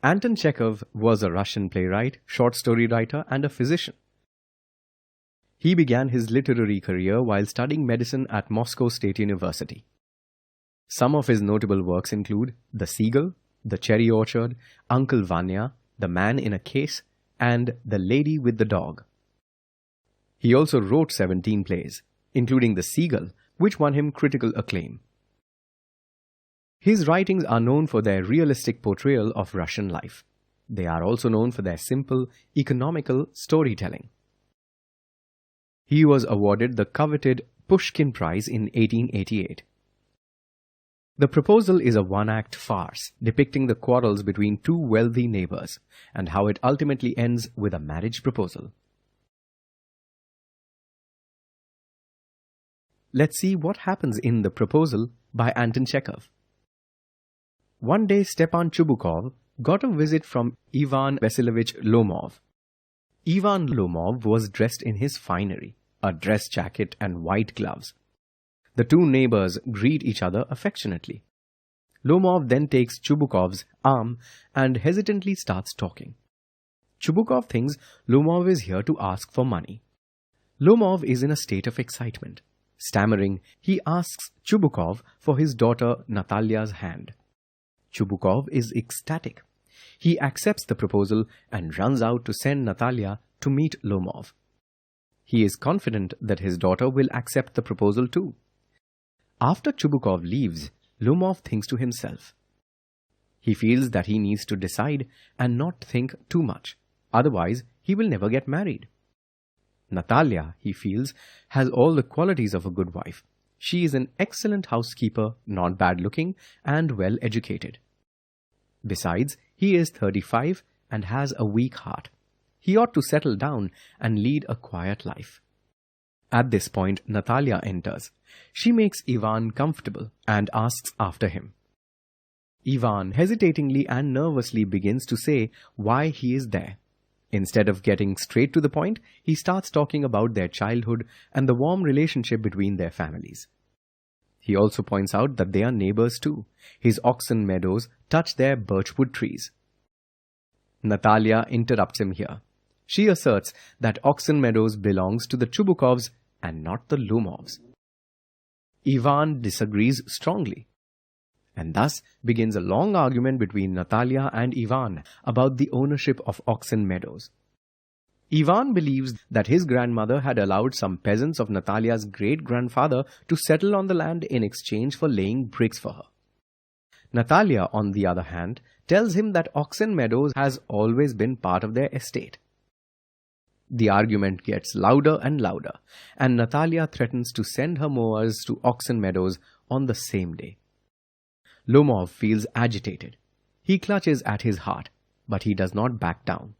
Anton Chekhov was a Russian playwright, short story writer, and a physician. He began his literary career while studying medicine at Moscow State University. Some of his notable works include The Seagull, The Cherry Orchard, Uncle Vanya, The Man in a Case, and The Lady with the Dog. He also wrote 17 plays, including The Seagull, which won him critical acclaim. His writings are known for their realistic portrayal of Russian life. They are also known for their simple, economical storytelling. He was awarded the coveted Pushkin Prize in 1888. The Proposal is a one-act farce depicting the quarrels between two wealthy neighbors and how it ultimately ends with a marriage proposal. Let's see what happens in The Proposal by Anton Chekhov. One day Stepan Chubukov got a visit from Ivan Vasilovich Lomov. Ivan Lomov was dressed in his finery, a dress jacket and white gloves. The two neighbors greet each other affectionately. Lomov then takes Chubukov's arm and hesitantly starts talking. Chubukov thinks Lomov is here to ask for money. Lomov is in a state of excitement. Stammering, he asks Chubukov for his daughter Natalia's hand. Chubukov is ecstatic. He accepts the proposal and runs out to send Natalia to meet Lomov. He is confident that his daughter will accept the proposal too. After Chubukov leaves, Lomov thinks to himself. He feels that he needs to decide and not think too much, otherwise he will never get married. Natalia, he feels, has all the qualities of a good wife. She is an excellent housekeeper, not bad-looking, and well-educated. Besides, he is 35 and has a weak heart. He ought to settle down and lead a quiet life. At this point, Natalia enters. She makes Ivan comfortable and asks after him. Ivan hesitatingly and nervously begins to say why he is there. Instead of getting straight to the point, he starts talking about their childhood and the warm relationship between their families. He also points out that they are neighbors too. His oxen meadows touch their birchwood trees. Natalia interrupts him here. She asserts that Oxen Meadows belongs to the Chubukovs and not the Lomovs. Ivan disagrees strongly. And thus begins a long argument between Natalia and Ivan about the ownership of Oxen Meadows. Ivan believes that his grandmother had allowed some peasants of Natalia's great-grandfather to settle on the land in exchange for laying bricks for her. Natalia, on the other hand, tells him that Oxen Meadows has always been part of their estate. The argument gets louder and louder, and Natalia threatens to send her mowers to Oxen Meadows on the same day. Lomov feels agitated. He clutches at his heart, but he does not back down.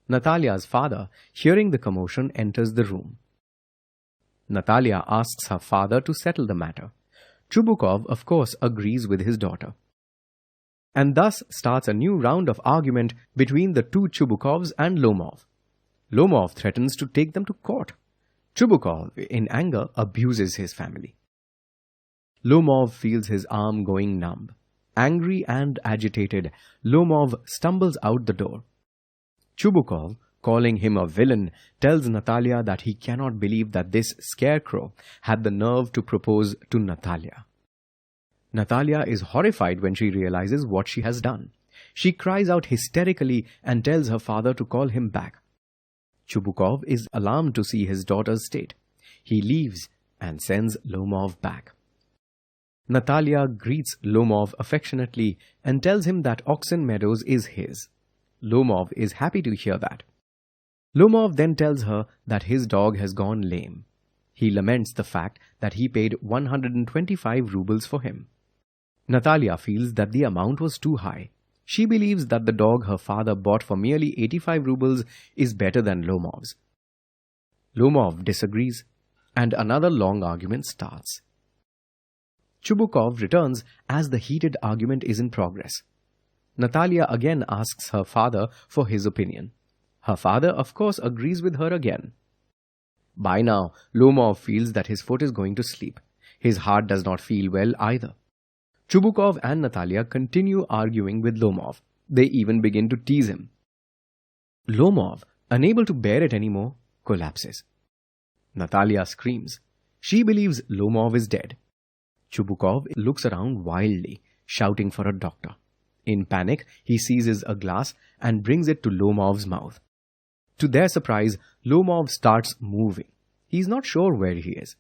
Natalia's father, hearing the commotion, enters the room. Natalia asks her father to settle the matter. Chubukov, of course, agrees with his daughter. And thus starts a new round of argument between the two Chubukovs and Lomov. Lomov threatens to take them to court. Chubukov, in anger, abuses his family. Lomov feels his arm going numb. Angry and agitated, Lomov stumbles out the door. Chubukov, calling him a villain, tells Natalia that he cannot believe that this scarecrow had the nerve to propose to Natalia. Natalia is horrified when she realizes what she has done. She cries out hysterically and tells her father to call him back. Chubukov is alarmed to see his daughter's state. He leaves and sends Lomov back. Natalia greets Lomov affectionately and tells him that Oxen Meadows is his. Lomov is happy to hear that. Lomov then tells her that his dog has gone lame. He laments the fact that he paid 125 rubles for him. Natalia feels that the amount was too high. She believes that the dog her father bought for merely 85 rubles is better than Lomov's. Lomov disagrees, and another long argument starts. Chubukov returns as the heated argument is in progress. Natalia again asks her father for his opinion. Her father, of course, agrees with her again. By now, Lomov feels that his foot is going to sleep. His heart does not feel well either. Chubukov and Natalia continue arguing with Lomov, They even begin to tease him. Lomov, unable to bear it anymore, collapses. Natalia screams. She believes Lomov is dead. Chubukov looks around wildly, shouting for a doctor. In panic, he seizes a glass and brings it to Lomov's mouth. To their surprise, Lomov starts moving. He is not sure where he is.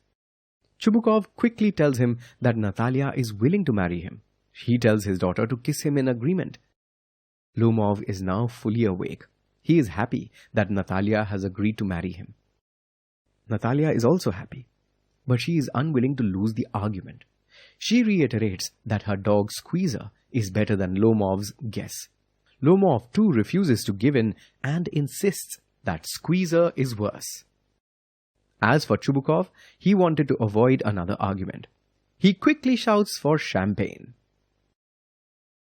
Chubukov quickly tells him that Natalia is willing to marry him. He tells his daughter to kiss him in agreement. Lomov is now fully awake. He is happy that Natalia has agreed to marry him. Natalia is also happy, but she is unwilling to lose the argument. She reiterates that her dog Squeezer is better than Lomov's guess. Lomov too refuses to give in and insists that Squeezer is worse. As for Chubukov, he wanted to avoid another argument. He quickly shouts for champagne.